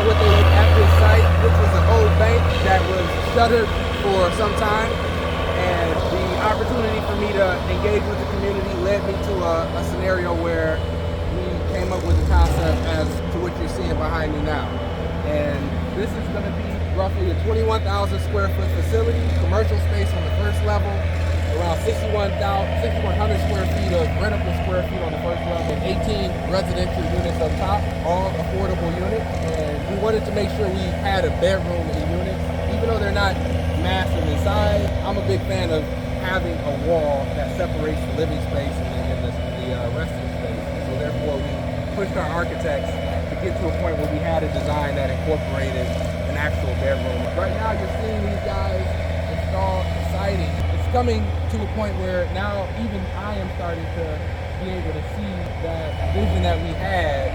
out what they did at this site, which was an old bank that was shuttered for some time. And the opportunity for me to engage with the community led me to a scenario where we came up with a concept as to what you're seeing behind me now. And this is going to be roughly a 21,000 square foot facility, commercial space on the first level, around 6,100 square feet of rentable square feet on the first level, and 18 residential units up top, all affordable units. And we wanted to make sure we had a bedroom in units, even though they're not massive in size. I'm a big fan of having a wall that separates the living space and the resting space. So therefore, we pushed our architects to get to a point where we had a design that incorporated an actual bedroom. Right now, you're seeing these guys install the siding. It's coming to a point where now even I am starting to be able to see that vision that we had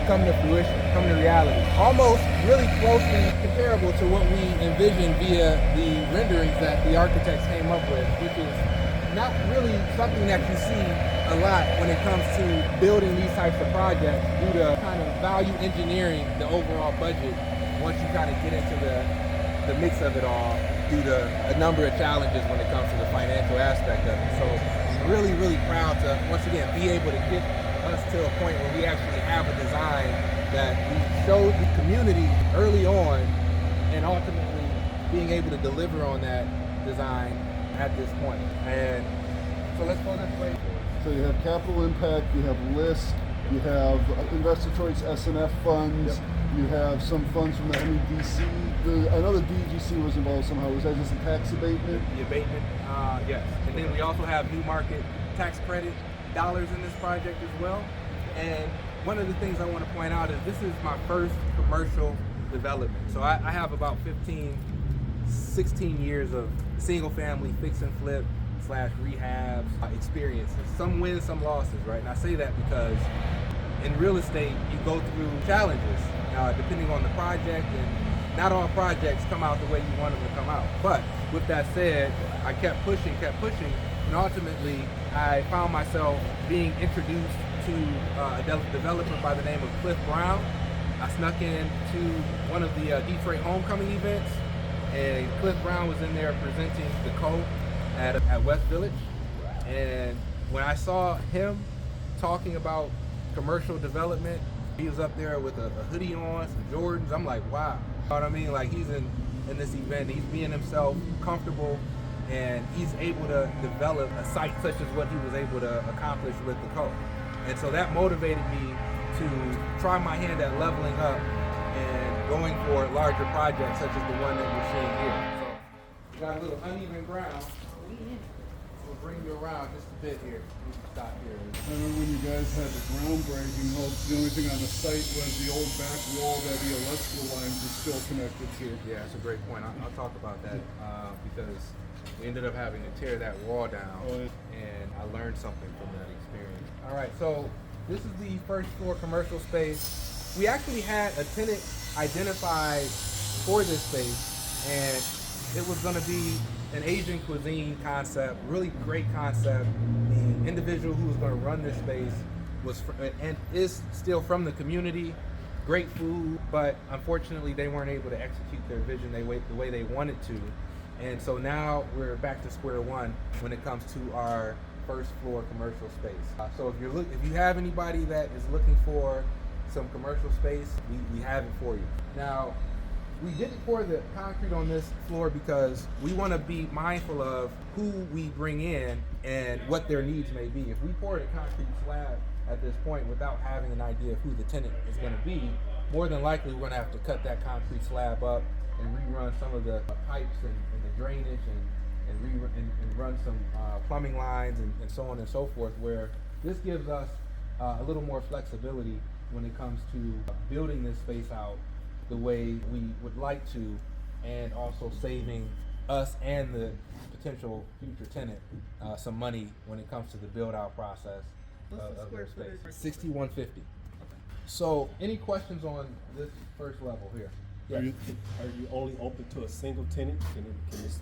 come to fruition, come to reality. Almost really closely comparable to what we envisioned via the renderings that the architects came up with, which is not really something that you see a lot when it comes to building these types of projects due to kind of value engineering the overall budget once you kind of get into the mix of it all due to a number of challenges when it comes to the financial aspect of it. So I'm really, really proud to, once again, be able to get us to a point where we actually have a design that we showed the community early on, and ultimately being able to deliver on that design at this point. And so let's go this way. So you have capital impact, you have LISC, you have investor choice S&F funds, Yep. you have some funds from the MEDC. I know the DGC was involved somehow. Was that just a tax abatement? The abatement, yes. And then we also have new market tax credit dollars in this project as well. And one of the things I want to point out is this is my first commercial development. So I have about 16 years of single family fix and flip / rehabs experiences. Some wins, some losses, right? And I say that because in real estate, you go through challenges depending on the project, and not all projects come out the way you want them to come out. But with that said, I kept pushing, and ultimately I found myself being introduced to a developer by the name of Cliff Brown. I snuck in to one of the Detroit homecoming events, and Cliff Brown was in there presenting the code at West Village. And when I saw him talking about commercial development, he was up there with a hoodie on, some Jordans. I'm like, wow. You know what I mean? Like, he's in this event, he's being himself, comfortable, and he's able to develop a site such as what he was able to accomplish with the code. And so that motivated me to try my hand at leveling up and going for larger projects such as the one that we're seeing here. So we got a little uneven ground. We'll bring you around just a bit here. We can stop here. I remember when you guys had the groundbreaking, the only thing on the site was the old back wall that the electrical lines were still connected to. Yeah, that's a great point. I'll talk about that because we ended up having to tear that wall down, and I learned something from that experience. All right, so this is the first floor commercial space. We actually had a tenant identified for this space, and it was going to be an Asian cuisine concept, really great concept. The individual who was going to run this space was and is still from the community, great food, but unfortunately they weren't able to execute their vision the way they wanted to. And so now we're back to square one when it comes to our first floor commercial space. So if you have anybody that is looking for some commercial space, we have it for you. Now, we didn't pour the concrete on this floor because we want to be mindful of who we bring in and what their needs may be. If we poured a concrete slab at this point without having an idea of who the tenant is going to be, more than likely we're going to have to cut that concrete slab up and rerun some of the pipes and the drainage and run some plumbing lines and so on and so forth, where this gives us a little more flexibility when it comes to building this space out the way we would like to, and also saving us and the potential future tenant some money when it comes to the build out process of their space. 6150. So any questions on this first level here? Yes. Are you only open to a single tenant? Can this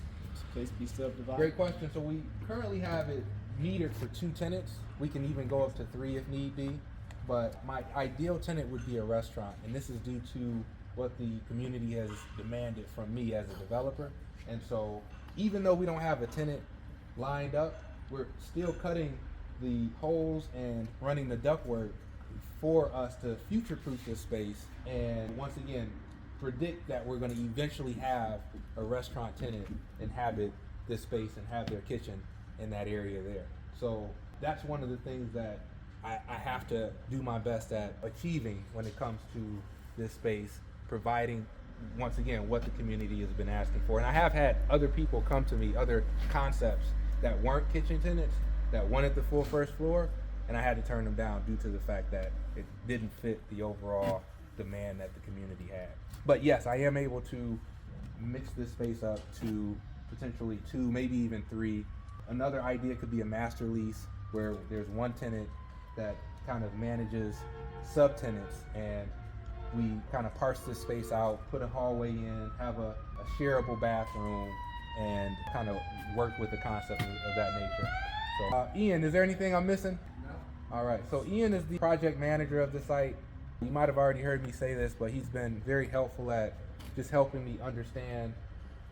place be subdivided? Great question. So we currently have it metered for 2 tenants. We can even go up to 3 if need be. But my ideal tenant would be a restaurant, and this is due to what the community has demanded from me as a developer. And so even though we don't have a tenant lined up, we're still cutting the holes and running the ductwork for us to future-proof this space, and once again predict that we're going to eventually have a restaurant tenant inhabit this space and have their kitchen in that area there. So that's one of the things that I have to do my best at achieving when it comes to this space, providing once again what the community has been asking for. And I have had other people come to me, other concepts that weren't kitchen tenants, that wanted the full first floor, and I had to turn them down due to the fact that it didn't fit the overall demand that the community had. But yes, I am able to mix this space up to potentially 2, maybe even 3. Another idea could be a master lease where there's one tenant that kind of manages subtenants, and we kind of parse this space out, put a hallway in, have a shareable bathroom, and kind of work with the concept of that nature. So, Ian, is there anything I'm missing? No. All right, so Ian is the project manager of the site. You might have already heard me say this, but he's been very helpful at just helping me understand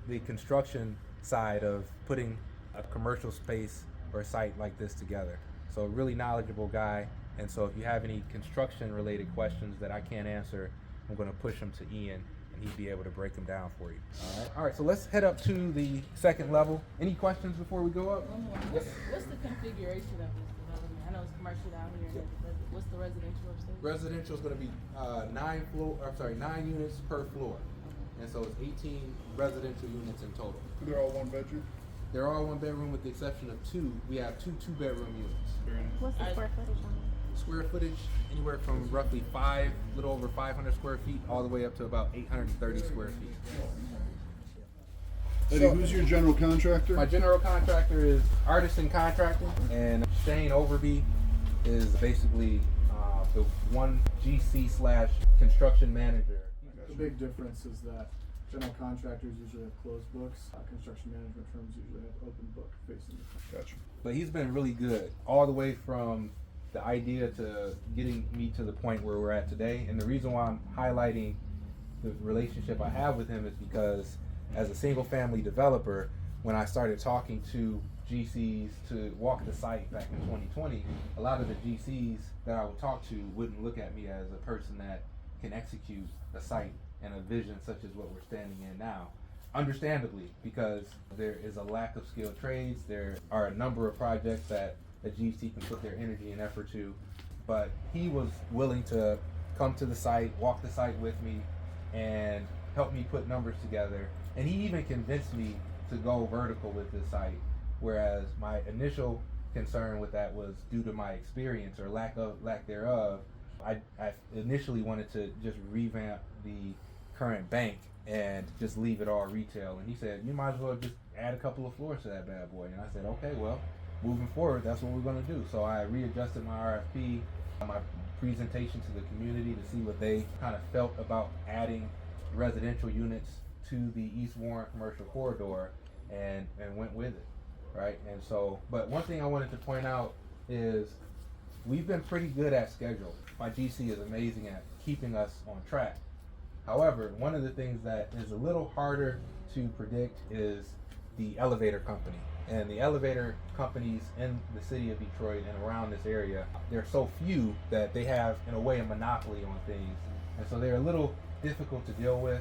the construction side of putting a commercial space or a site like this together. So really knowledgeable guy, and so if you have any construction related questions that I can't answer, I'm going to push them to Ian and he'd be able to break them down for you. All right, so let's head up to the second level. Any questions before we go up? What's the configuration of this development? I know it's commercial down here. What's the residential upstairs? Residential is going to be 9 units per floor, and so it's 18 residential units in total. They're all one bedroom? They're all 1 bedroom with the exception of 2. We have 2 2-bedroom units. What's the square footage on it? Square footage anywhere from roughly little over 500 square feet, all the way up to about 830 square feet. Eddie, who's your general contractor? My general contractor is Artisan Contracting, and Shane Overby is basically the one GC/construction manager. The big difference is that general contractors usually have closed books. Construction management firms usually have open book facing the Gotcha. But he's been really good, all the way from the idea to getting me to the point where we're at today. And the reason why I'm highlighting the relationship I have with him is because as a single family developer, when I started talking to GCs to walk the site back in 2020, a lot of the GCs that I would talk to wouldn't look at me as a person that can execute a site and a vision such as what we're standing in now. Understandably, because there is a lack of skilled trades. There are a number of projects that a GC can put their energy and effort to, but he was willing to come to the site, walk the site with me, and help me put numbers together. And he even convinced me to go vertical with this site, whereas my initial concern with that was due to my experience or lack thereof. I initially wanted to just revamp the current bank and just leave it all retail. And he said, you might as well just add a couple of floors to that bad boy. And I said, okay, well, moving forward, that's what we're going to do. So I readjusted my RFP, my presentation to the community to see what they kind of felt about adding residential units to the East Warren commercial corridor, and went with it, right? And so, but one thing I wanted to point out is we've been pretty good at schedule. My GC is amazing at keeping us on track. However, one of the things that is a little harder to predict is the elevator company. And the elevator companies in the city of Detroit and around this area, they're so few that they have, in a way, a monopoly on things. And so they're a little difficult to deal with.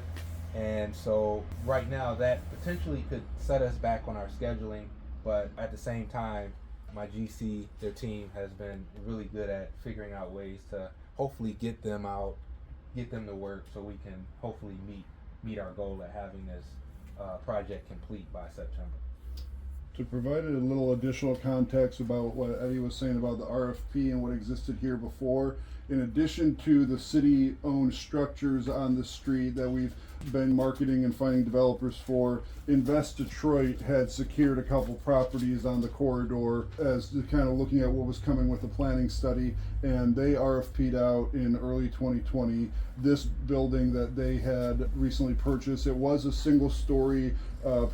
And so right now that potentially could set us back on our scheduling, but at the same time, my GC, their team, has been really good at figuring out ways to hopefully get them out, get them to work, so we can hopefully meet our goal at having this project complete by September. To provide a little additional context about what Eddie was saying about the RFP and what existed here before, in addition to the city-owned structures on the street that we've been marketing and finding developers for, Invest Detroit had secured a couple properties on the corridor as to kind of looking at what was coming with the planning study, and they RFP'd out in early 2020 this building that they had recently purchased. It was a single-story,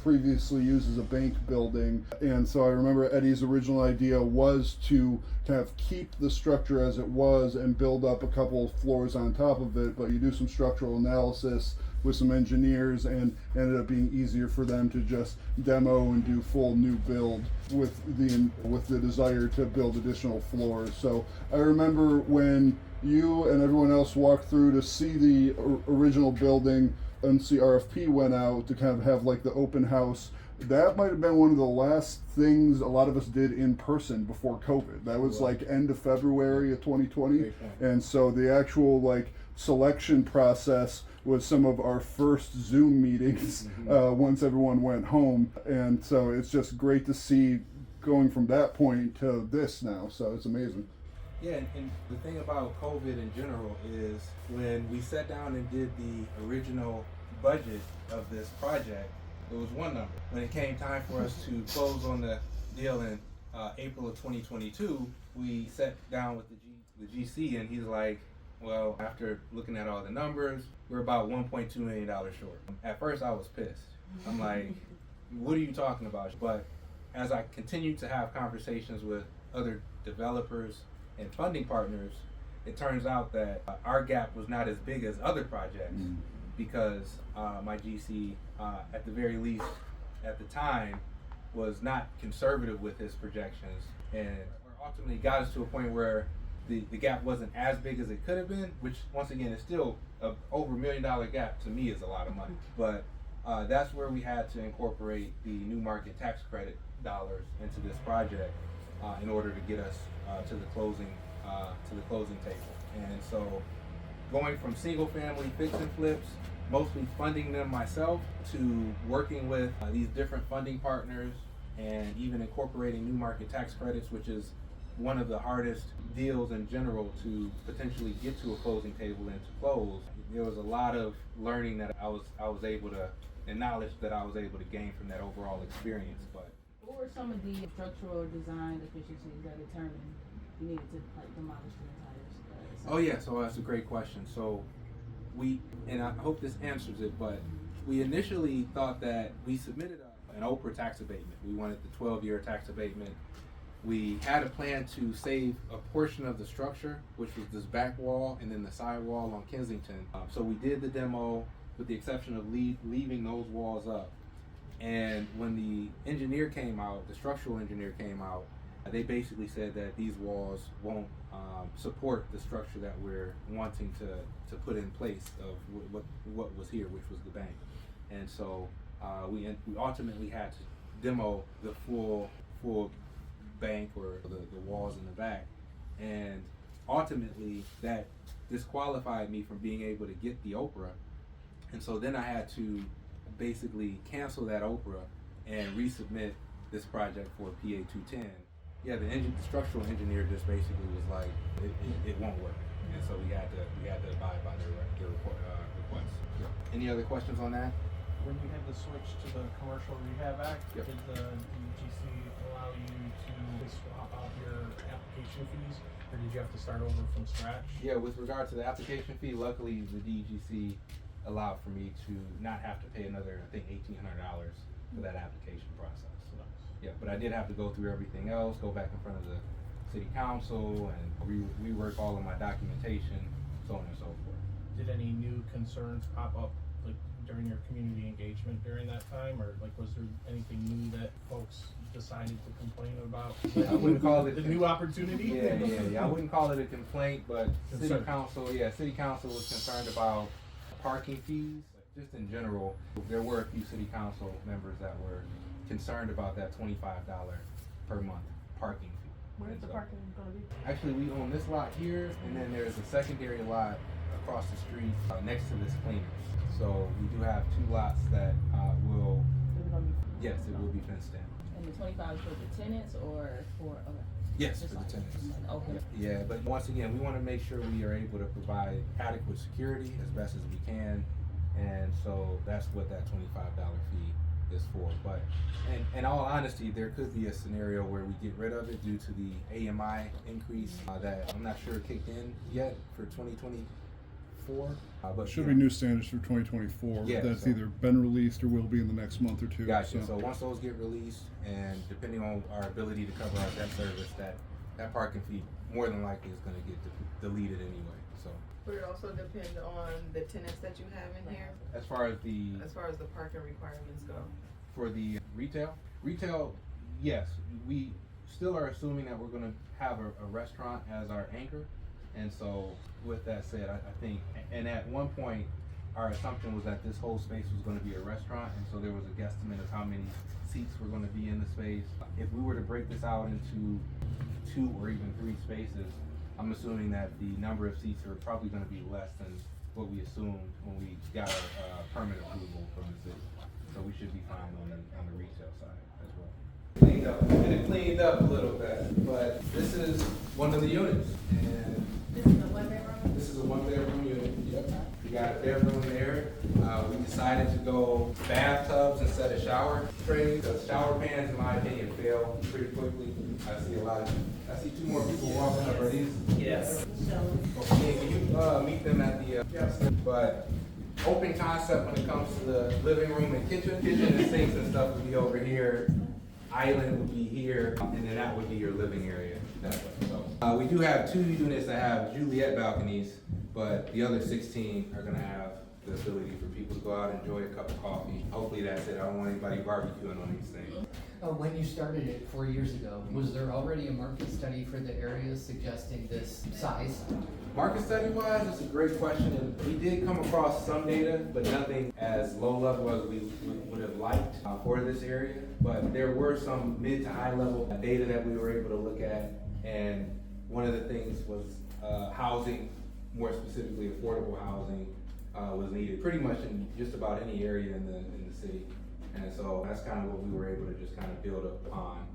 previously used as a bank building, and so I remember Eddie's original idea was to kind of keep the structure as it was and build up a couple floors on top of it, but you do some structural analysis with some engineers, and ended up being easier for them to just demo and do full new build with the desire to build additional floors. So I remember when you and everyone else walked through to see the original building, MC RFP went out to kind of have like the open house. That might have been one of the last things a lot of us did in person before COVID. That was like end of February of 2020. And so the actual like selection process was some of our first Zoom meetings once everyone went home. And so it's just great to see going from that point to this now. So it's amazing. Yeah, and the thing about COVID in general is when we sat down and did the original budget of this project, it was one number. When it came time for us to close on the deal in April of 2022, we sat down with the GC, and he's like, well, after looking at all the numbers, we're about $1.2 million short. At first I was pissed. I'm like, what are you talking about? But as I continued to have conversations with other developers and funding partners, it turns out that our gap was not as big as other projects because my GC, at the very least at the time, was not conservative with his projections, and ultimately got us to a point where the gap wasn't as big as it could have been, which once again is still a over $1 million gap. To me is a lot of money, but that's where we had to incorporate the new market tax credit dollars into this project in order to get us to the closing table. And so going from single family fix and flips, mostly funding them myself, to working with these different funding partners and even incorporating new market tax credits, which is one of the hardest deals in general to potentially get to a closing table and to close. There was a lot of learning that I was able to, and knowledge that I was able to gain from that overall experience. But What were some of the structural design deficiencies that determined you needed to like demolish the entire site? oh yeah, so that's a great question. So and I hope this answers it, but we initially thought that we submitted an Oprah tax abatement. We wanted the 12-year tax abatement. We had a plan to save a portion of the structure, which was this back wall and then the side wall on Kensington. So we did the demo with the exception of leaving those walls up. And when the engineer came out, the structural engineer came out, they basically said that these walls won't support the structure that we're wanting to put in place of what was here, which was the bank. And so we ultimately had to demo the full bank, or the walls in the back, and ultimately that disqualified me from being able to get the Oprah. And so then I had to basically cancel that Oprah and resubmit this project for PA 210. Yeah, the structural engineer just basically was like, it won't work, and so we had to abide by their request. Yeah. Any other questions on that? When you had the switch to the Commercial Rehab Act, Yep. did the DGC allow you to swap out your application fees, or did you have to start over from scratch? Yeah, with regard to the application fee, luckily the DGC allowed for me to not have to pay another, I think, $1,800 for that application process. Yeah, but I did have to go through everything else, go back in front of the city council and rework all of my documentation, so on and so forth. Did any new concerns pop up like during your community engagement during that time, or like was there anything new that folks decided to complain about? I wouldn't call it the new opportunity. Yeah. I wouldn't call it a complaint, but city Concern. council was concerned about parking fees. Just in general, there were a few city council members that were concerned about that $25 per month parking fee. Where's the parking gonna be? Actually, we own this lot here, and then there's a secondary lot across the street next to this cleaners. So we do have two lots that will, Is it gonna be? yes, it will be fenced in. And the 25 is for the tenants or for, okay. Yes, Just for the like- tenants. Okay. Yeah, but once again, we want to make sure we are able to provide adequate security as best as we can, and so that's what that $25 fee is for. But in all honesty, there could be a scenario where we get rid of it due to the AMI increase that I'm not sure kicked in yet for 2024. But Should yeah. be new standards for 2024. Yeah, That's so- either been released or will be in the next month or two. Gotcha. So once those get released, and depending on our ability to cover our debt service, that that parking fee more than likely is gonna get deleted anyway, so. Would it also depend on the tenants that you have in here, As far as the parking requirements go? for the retail, yes, we still are assuming that we're gonna have a restaurant as our anchor. And so with that said, I think, and at one point, our assumption was that this whole space was gonna be a restaurant, and so there was a guesstimate of how many seats were gonna be in the space. If we were to break this out into 2 or even 3 spaces, I'm assuming that the number of seats are probably gonna be less than what we assumed when we got our permit approval from the city. So we should be fine on the retail side as well. Cleaned up, it cleaned up a little bit, but this is one of the units, and This is a one bedroom? this is a 1-bedroom unit. Yep. We got a bedroom there. We decided to go bathtubs instead of shower trays. The shower pans, in my opinion, fail pretty quickly. I see 2 more people walking up. Are these? Yes. Okay, can you meet them at the? Yes. But open concept when it comes to the living room and kitchen. Kitchen and sinks and stuff would be over here. Island would be here, and then that would be your living area that way. So we do have 2 units that have Juliet balconies, but the other 16 are gonna have the ability for people to go out and enjoy a cup of coffee. Hopefully that's it. I don't want anybody barbecuing on these things. When you started it 4 years ago, was there already a market study for the areas suggesting this size? Market study wise, it's a great question, and we did come across some data, but nothing as low level as we would have liked for this area. But there were some mid to high level data that we were able to look at, and one of the things was housing, more specifically affordable housing, was needed pretty much in just about any area in the city. And so that's kind of what we were able to just kind of build upon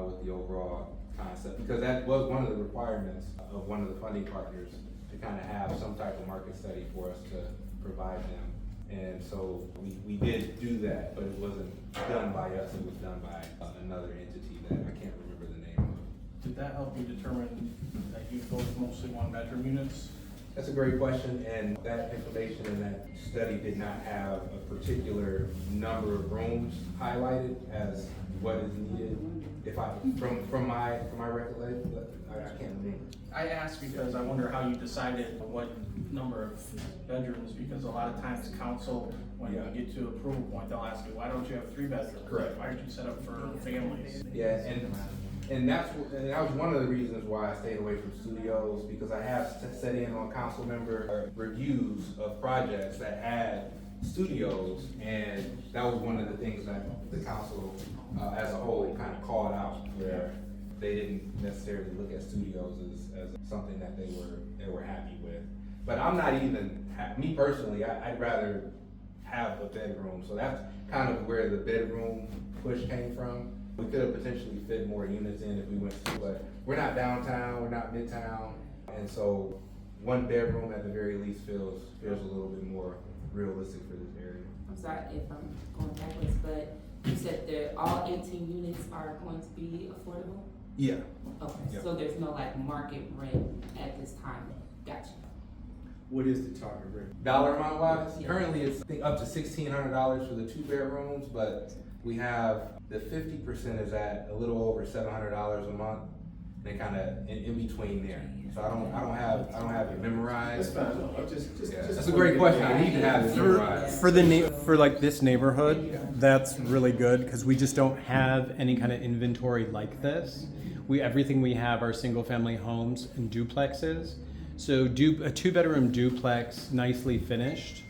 with the overall concept, because that was one of the requirements of one of the funding partners, to kind of have some type of market study for us to provide them. And so we did do that, but it wasn't done by us, it was done by another entity that I can't remember the name of. Did that help you determine that you go with mostly 1-bedroom units? That's a great question, and that information in that study did not have a particular number of rooms highlighted as what is needed. If from my recollection, I can't remember. I asked because I wonder how you decided what number of bedrooms, because a lot of times council, when Yeah. you get to approval point, they'll ask you, why don't you have 3 bedrooms? Correct. Why aren't you set up for families? Yeah, and that was one of the reasons why I stayed away from studios, because I have set in on council member reviews of projects that had studios, and that was one of the things that the council as a whole kind of called out, where they didn't necessarily look at studios as something that they were happy with. But I'm not even, me personally, I'd rather have a bedroom, so that's kind of where the bedroom push came from. We could have potentially fit more units in if we went to, but we're not downtown, we're not midtown, and so 1 bedroom at the very least feels a little bit more realistic for this area. I'm sorry if I'm going backwards, but you said that all 18 units are going to be affordable? Yeah. Okay, Yeah. so there's no like market rent at this time, gotcha. What is the target rate? Dollar amount wise, Yeah. currently it's I think up to $1,600 for the 2 bedrooms, but we have the 50% is at a little over $700 a month. They kind of in between there. So I don't have it memorized. That's fine, no, I'm just. Yeah, that's a great question. I need to have it memorized. For like this neighborhood, that's really good because we just don't have any kind of inventory like this. Everything we have are single family homes and duplexes. So a 2-bedroom duplex, nicely finished,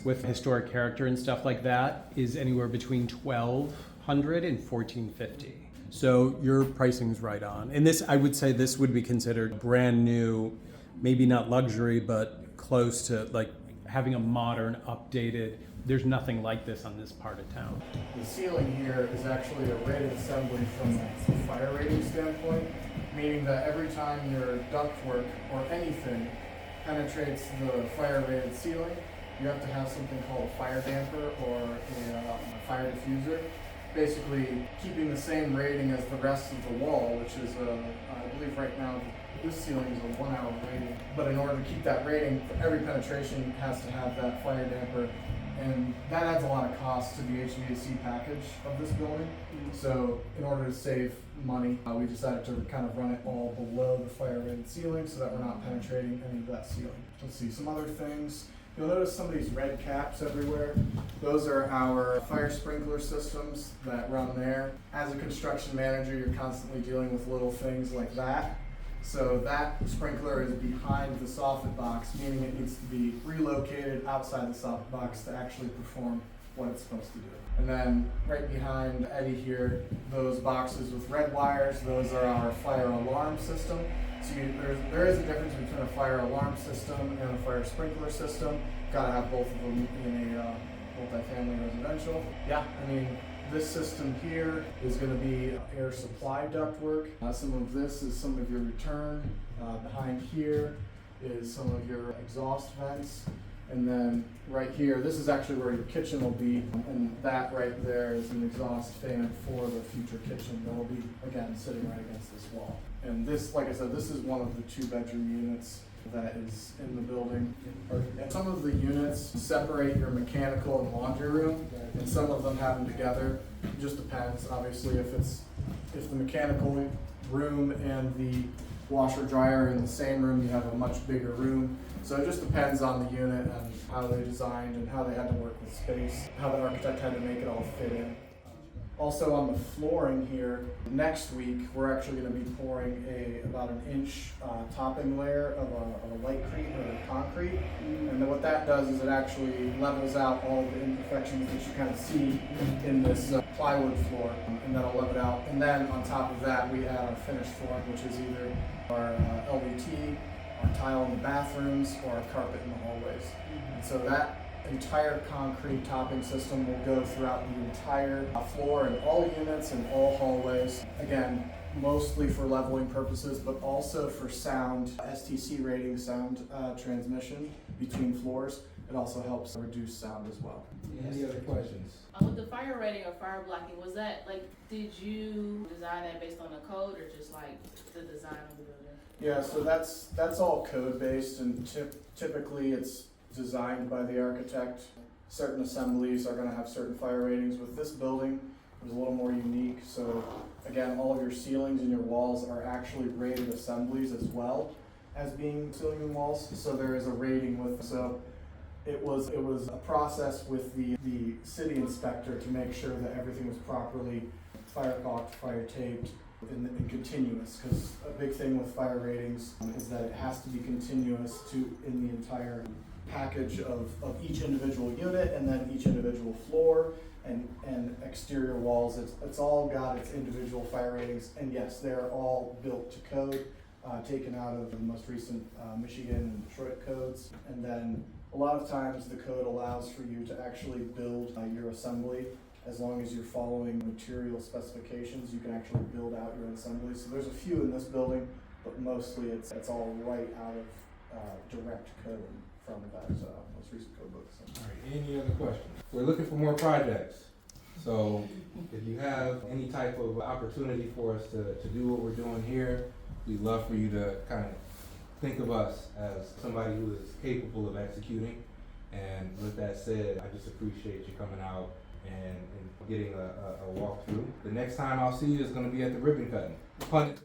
with historic character and stuff like that, is anywhere between $1,200 and $1,450. So your pricing's right on. And this, I would say this would be considered brand new, maybe not luxury, but close to like having a modern, updated, there's nothing like this on this part of town. The ceiling here is actually a rated assembly from a fire rating standpoint, meaning that every time your ductwork or anything penetrates the fire rated ceiling, you have to have something called a fire damper or a fire diffuser, basically keeping the same rating as the rest of the wall, which is, I believe right now, This ceiling is a 1 hour rating, but in order to keep that rating, every penetration has to have that fire damper, and that adds a lot of cost to the HVAC package of this building. So in order to save money, we decided to kind of run it all below the fire rated ceiling so that we're not penetrating any of that ceiling. Let's see, some other things. You'll notice some of these red caps everywhere. Those are our fire sprinkler systems that run there. As a construction manager, you're constantly dealing with little things like that. So that sprinkler is behind the soffit box, meaning it needs to be relocated outside the soffit box to actually perform what it's supposed to do. And then right behind Eddie here, those boxes with red wires, those are our fire alarm system. So there is a difference between a fire alarm system and a fire sprinkler system. Gotta have both of them in a multifamily residential. Yeah, I mean, this system here is going to be air supply ductwork. Some of this is some of your return. Behind here is some of your exhaust vents. And then right here, this is actually where your kitchen will be. And that right there is an exhaust fan for the future kitchen that will be, again, sitting right against this wall. And this, like I said, this is one of the 2-bedroom units that is in the building. And some of the units separate your mechanical and laundry room, and some of them have them together. It just depends, obviously, if the mechanical room and the washer dryer are in the same room, you have a much bigger room. So it just depends on the unit and how they designed and how they had to work with space, how the architect had to make it all fit in. Also on the flooring here, next week, we're actually going to be pouring about an inch topping layer of a lightcrete or concrete. And then what that does is it actually levels out all of the imperfections that you kind of see in this plywood floor, and that'll level it out. And then on top of that, we add our finished flooring, which is either our LVT, our tile in the bathrooms, or our carpet in the hallways. And so that entire concrete topping system will go throughout the entire floor in all units and all hallways. Again, mostly for leveling purposes, but also for sound, STC rating sound transmission between floors. It also helps reduce sound as well. Any other questions? With the fire rating or fire blocking, was that like, did you design that based on the code or just like the design of the building? Yeah, so that's all code based, and typically it's designed by the architect. Certain assemblies are going to have certain fire ratings. With this building, it was a little more unique. So again, all of your ceilings and your walls are actually rated assemblies as well as being ceiling and walls. So there is a rating with, so it was a process with the city inspector to make sure that everything was properly fire caulked, fire taped, and continuous, because a big thing with fire ratings is that it has to be continuous in the entire package of each individual unit, and then each individual floor and exterior walls. It's all got its individual fire ratings, and yes, they're all built to code, taken out of the most recent Michigan and Detroit codes. And then a lot of times the code allows for you to actually build your assembly. As long as you're following material specifications, you can actually build out your own assembly. So there's a few in this building, but mostly it's all right out of direct code from that most recent code book. So. All right, any other questions? We're looking for more projects. So if you have any type of opportunity for us to do what we're doing here, we'd love for you to kind of think of us as somebody who is capable of executing. And with that said, I just appreciate you coming out and getting a walkthrough. The next time I'll see you is going to be at the ribbon cutting.